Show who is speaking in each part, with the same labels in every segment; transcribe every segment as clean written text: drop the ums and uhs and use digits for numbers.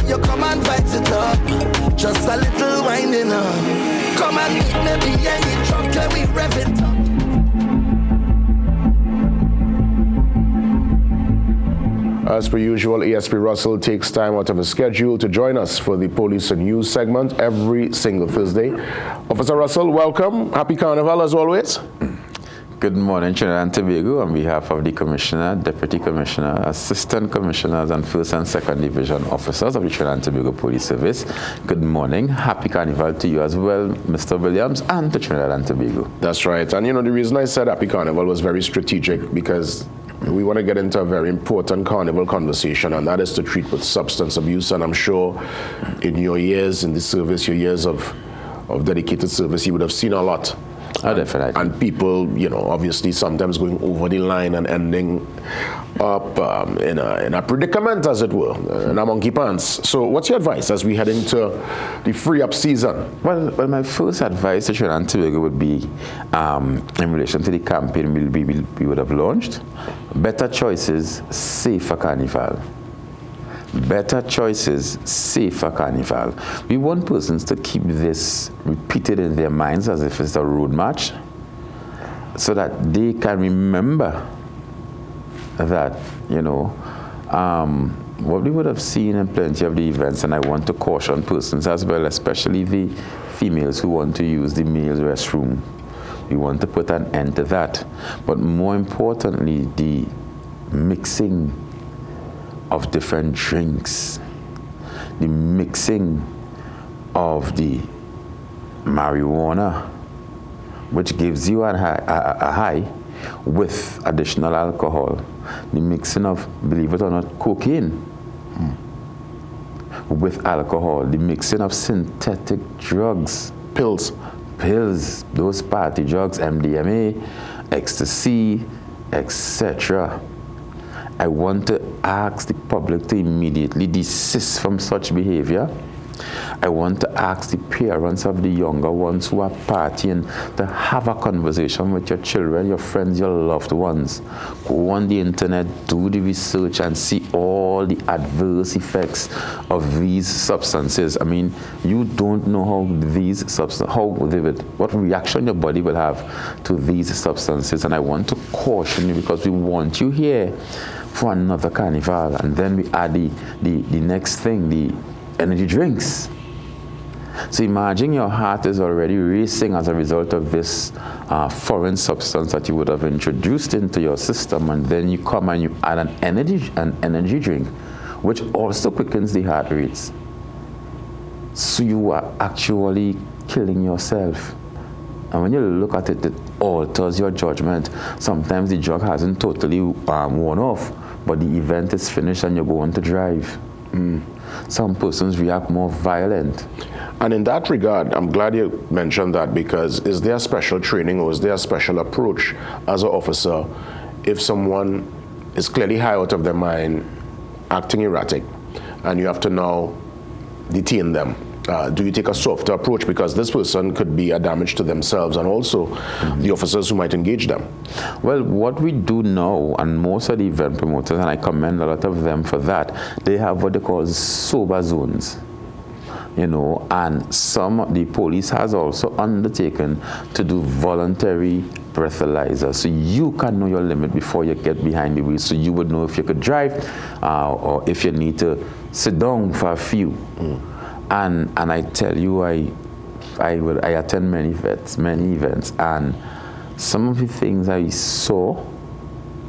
Speaker 1: you come and vibes it up. Just a little winding up. Come and meet me behind the truck till we rev it up.
Speaker 2: As per usual, ASP Russell takes time out of his schedule to join us for the Police and News segment every single Thursday. Officer Russell, welcome. Happy Carnival as always.
Speaker 3: Good morning, Trinidad and Tobago. On behalf of the Commissioner, Deputy Commissioner, Assistant Commissioners, and First and Second Division Officers of the Trinidad and Tobago Police Service, good morning. Happy Carnival to you as well, Mr. Williams, and to Trinidad and Tobago.
Speaker 2: That's right. And you know, the reason I said Happy Carnival was very strategic because we want to get into a very important carnival conversation, and that is to treat with substance abuse. And I'm sure in your years in the service, your years of dedicated service, you would have seen a lot.
Speaker 3: Oh, definitely.
Speaker 2: And people, you know, obviously sometimes going over the line and ending up in a predicament, as it were, in a monkey pants. So what's your advice as we head into the free-up season?
Speaker 3: Well, my first advice to Trinidad and Tobago would be, in relation to the campaign we would have launched, better choices, safer carnival. Better choices, safer carnival. We want persons to keep this repeated in their minds as if it's a road march, so that they can remember that, you know, what we would have seen in plenty of the events. And I want to caution persons as well, especially the females who want to use the male restroom. We want to put an end to that. But more importantly, the mixing of different drinks, the mixing of the marijuana, which gives you a high with additional alcohol, the mixing of, believe it or not, cocaine with alcohol, the mixing of synthetic drugs, pills, those party drugs, MDMA, ecstasy, etc. I want to ask the public to immediately desist from such behavior. I want to ask the parents of the younger ones who are partying to have a conversation with your children, your friends, your loved ones. Go on the internet, do the research, and see all the adverse effects of these substances. I mean, you don't know what reaction your body will have to these substances. And I want to caution you, because we want you here for another carnival. And then we add the next thing, the energy drinks. So imagine your heart is already racing as a result of this foreign substance that you would have introduced into your system, and then you come and you add an energy drink, which also quickens the heart rates. So you are actually killing yourself. And when you look at it, it alters your judgment. Sometimes the drug hasn't totally worn off, but the event is finished and you go on to drive. Some persons react more violent.
Speaker 2: And in that regard, I'm glad you mentioned that, because is there special training or is there a special approach as an officer if someone is clearly high out of their mind, acting erratic, and you have to now detain them? Do you take a softer approach, because this person could be a damage to themselves and also the officers who might engage them?
Speaker 3: Well, what we do now, and most of the event promoters, and I commend a lot of them for that, they have what they call sober zones. You know, and the police has also undertaken to do voluntary breathalyzer, so you can know your limit before you get behind the wheel, so you would know if you could drive or if you need to sit down for a few. And I tell you, I attend many events, and some of the things I saw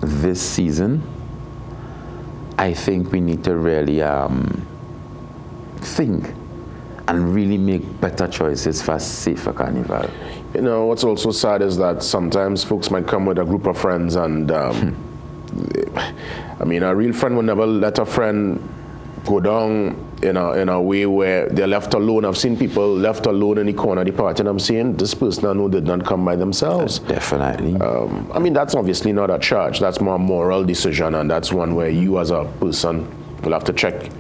Speaker 3: this season, I think we need to really think and really make better choices for a safer carnival.
Speaker 2: You know, what's also sad is that sometimes folks might come with a group of friends, and I mean, a real friend would never let a friend go down in a way where they're left alone. I've seen people left alone in the corner of the party, and I'm saying, this person I know did not come by themselves.
Speaker 3: Definitely.
Speaker 2: I mean, that's obviously not a charge. That's more a moral decision, and that's one where you as a person will have to check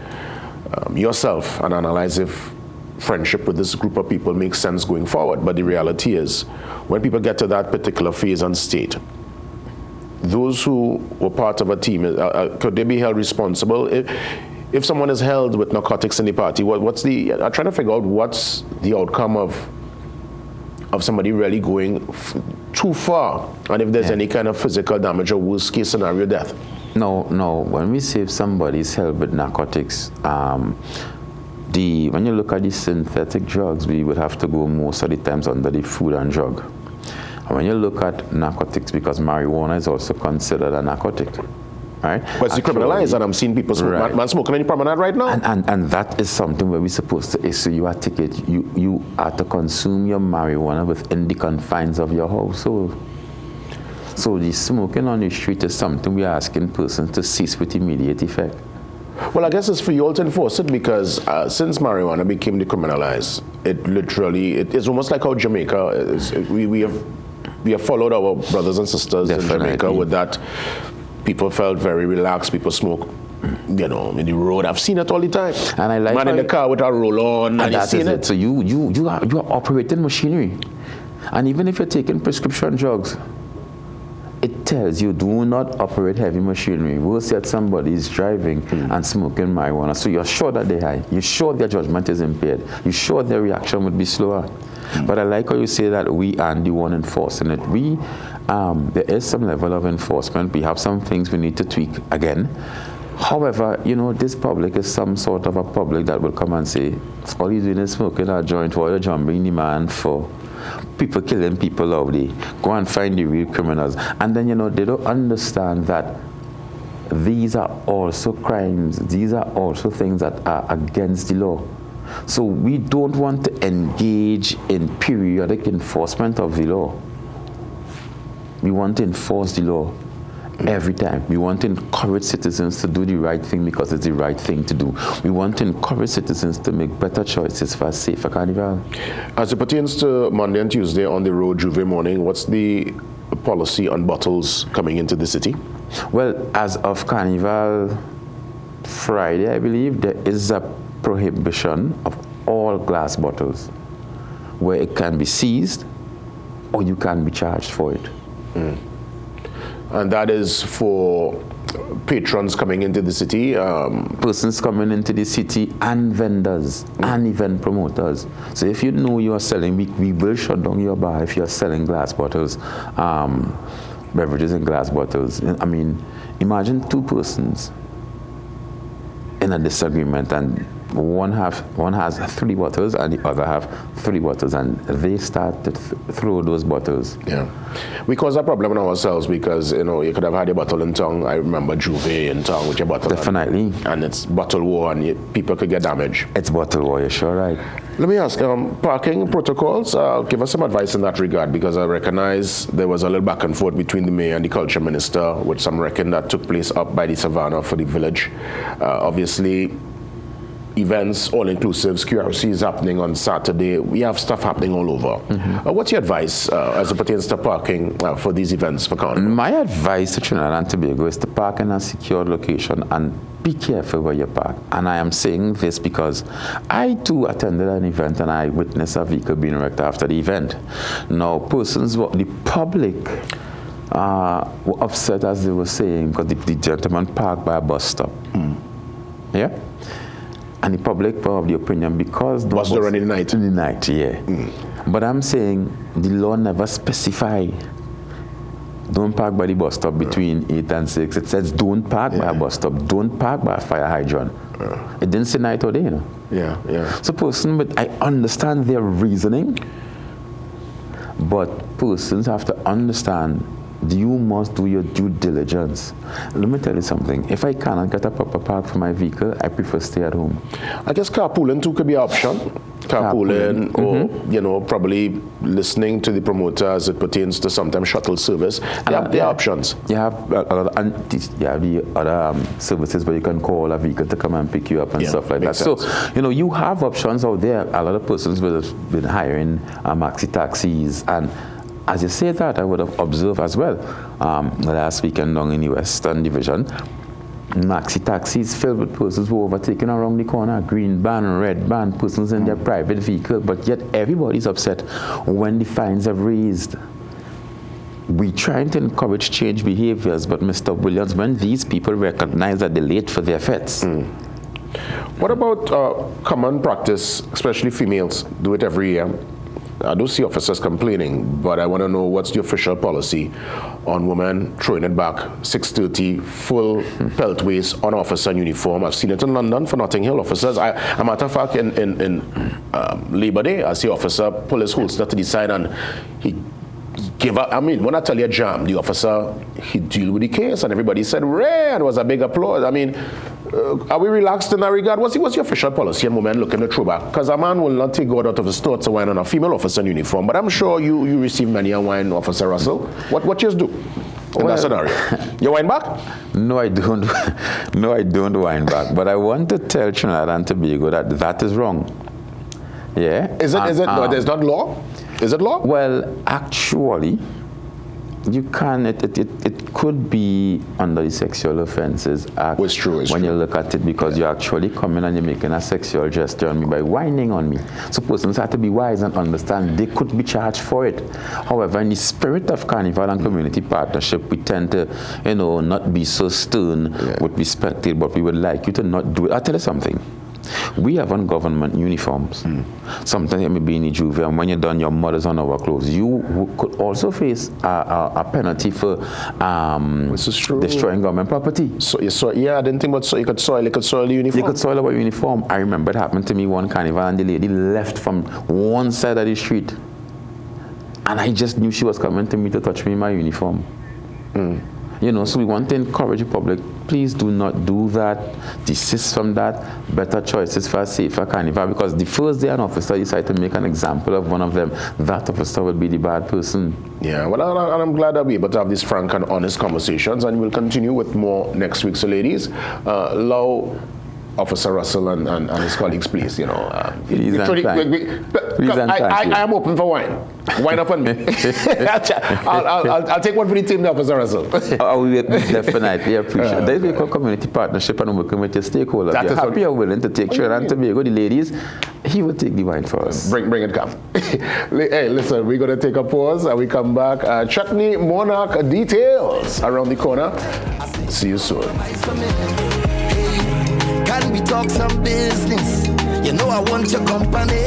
Speaker 2: yourself and analyze if friendship with this group of people makes sense going forward. But the reality is, when people get to that particular phase and state, those who were part of a team, could they be held responsible? if someone is held with narcotics in the party, what's the? I'm trying to figure out what's the outcome of somebody really going too far, and if there's any kind of physical damage or worst case scenario, death.
Speaker 3: No. When we say if somebody is held with narcotics, when you look at the synthetic drugs, we would have to go most of the times under the Food and Drug. And when you look at narcotics, because marijuana is also considered a narcotic, right?
Speaker 2: But it's decriminalized, and I'm seeing people man smoking any promenade right now.
Speaker 3: And that is something where we're supposed to issue you a ticket. You are to consume your marijuana within the confines of your household. So the smoking on the street is something we are asking persons to cease with immediate effect.
Speaker 2: Well, I guess it's for you all to enforce it, because since marijuana became decriminalized, it's almost like how Jamaica is. We have followed our brothers and sisters in Jamaica with that. People felt very relaxed. People smoke, in the road. I've seen it all the time.
Speaker 3: And I like
Speaker 2: man in the car with a roll-on, and you've seen it.
Speaker 3: So you are operating machinery, and even if you're taking prescription drugs, it tells you do not operate heavy machinery. Worse yet, somebody is driving and smoking marijuana. So you're sure that they're high. You're sure their judgment is impaired. You're sure their reaction would be slower. But I like how you say that we are the one enforcing it. There is some level of enforcement. We have some things we need to tweak again. However, this public is some sort of a public that will come and say, all you're doing is smoking a joint, while you're jumping the man for people killing people out there. Go and find the real criminals. And then, they don't understand that these are also crimes. These are also things that are against the law. So we don't want to engage in periodic enforcement of the law. We want to enforce the law every time. We want to encourage citizens to do the right thing because it's the right thing to do. We want to encourage citizens to make better choices for a safer carnival.
Speaker 2: As it pertains to Monday and Tuesday on the road, Juve morning, what's the policy on bottles coming into the city?
Speaker 3: Well, as of Carnival Friday, I believe, there is a prohibition of all glass bottles where it can be seized or you can be charged for it.
Speaker 2: And that is for patrons coming into the city?
Speaker 3: Persons coming into the city and vendors and event promoters. So if you know you are selling, we will shut down your bar if you are selling glass bottles, beverages in glass bottles. I mean, imagine two persons in a disagreement, and one has 3 bottles and the other have 3 bottles, and they start to throw those bottles.
Speaker 2: Yeah, we cause a problem in ourselves because you could have had your bottle in tongue. I remember Juve in tongue with your bottle.
Speaker 3: Definitely.
Speaker 2: And it's bottle war, and people could get damaged.
Speaker 3: It's bottle war, you're sure right.
Speaker 2: Let me ask, parking protocols, give us some advice in that regard, because I recognize there was a little back and forth between the mayor and the culture minister with some wrecking that took place up by the savannah for the village. Obviously, events, all-inclusives, QRC is happening on Saturday. We have stuff happening all over. What's your advice as it pertains to parking for these events for Carnival?
Speaker 3: My advice to Trinidad and Tobago is to park in a secure location and be careful where you park. And I am saying this because I too attended an event and I witnessed a vehicle being wrecked after the event. Now, the public were upset, as they were saying, because the gentleman parked by a bus stop. Yeah? And the public were of the opinion because...
Speaker 2: Bus door in the night?
Speaker 3: In the night, yeah. But I'm saying the law never specified. Don't park by the bus stop between 8 and 6. It says don't park by a bus stop. Don't park by a fire hydrant. It didn't say night or day,
Speaker 2: Yeah.
Speaker 3: So but I understand their reasoning, but persons have to understand you must do your due diligence. Let me tell you something. If I cannot get a proper park for my vehicle, I prefer stay at home.
Speaker 2: I guess carpooling too could be an option. Carpooling, or probably listening to the promoter as it pertains to sometimes shuttle service. There are options.
Speaker 3: You have the other services where you can call a vehicle to come and pick you up and stuff like that.
Speaker 2: Sense.
Speaker 3: So, you have options out there. A lot of persons will have been hiring maxi taxis, and as you say that, I would have observed as well last weekend down in the Western Division, maxi taxis filled with persons who were overtaken around the corner, green band, red band, persons in their private vehicle, but yet everybody's upset when the fines are raised. We're trying to encourage change behaviors, but Mr. Williams, when these people recognize that they're late for their fets,
Speaker 2: What about common practice, especially females do it every year? I do see officers complaining, but I want to know what's the official policy on women throwing it back 6:30, full pelt waist on officer uniform. I've seen it in London for Notting Hill officers. A matter of fact, in Labor Day, I see officer pull his holster to the side and he give up. I mean, when I tell you jam, the officer, he deal with the case and everybody said, "Ray," and it was a big applause. I mean, are we relaxed in that regard? What's the official policy on women looking to throw back? Because a man will not take God out of his store to wine on a female officer in uniform. But I'm sure you receive many a wine, Officer Russell. What you do in that scenario? You wine back?
Speaker 3: No, I don't. No, I don't wine back. But I want to tell Trinidad and Tobago that is wrong. Yeah.
Speaker 2: Is it? No, there's not law? Is it law?
Speaker 3: Well, actually, you can. It could be under the Sexual Offences Act.
Speaker 2: It's true.
Speaker 3: When you look at it, because you actually come in and you're making a sexual gesture on me by whining on me. So persons have to be wise and understand they could be charged for it. However, in the spirit of Carnival and community partnership, we tend to, not be so stern with respect to it, but we would like you to not do it. I'll tell you something. We have on government uniforms. Sometimes it may be in the juvie, and when you're done, your mother's on our clothes. You could also face a penalty for destroying government property.
Speaker 2: So I didn't think about so you could soil the uniform.
Speaker 3: You could soil our uniform. I remember it happened to me one carnival, and the lady left from one side of the street, and I just knew she was coming to me to touch me in my uniform. So we want to encourage the public, please do not do that, desist from that, better choices for a safer carnival, because the first day an officer decides to make an example of one of them, that officer will be the bad person.
Speaker 2: Yeah, well, I'm glad that we're able to have these frank and honest conversations, and we'll continue with more next week. So ladies, allow Officer Russell and his colleagues, please,
Speaker 3: Please
Speaker 2: I am open for wine. Wine up on me. I'll take one for the team, Officer Russell.
Speaker 3: We definitely appreciate that. We call community partnership and working with your stakeholders. You're happy or willing to take Trinidad Tobago, the ladies, he will take the wine for us.
Speaker 2: Bring it, come. Hey, listen, we're going to take a pause and we come back. Chutney Monarch details around the corner. See you soon.
Speaker 1: Can we talk some business? You know I want your company,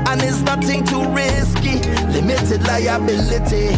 Speaker 1: and it's nothing too risky. Limited liability.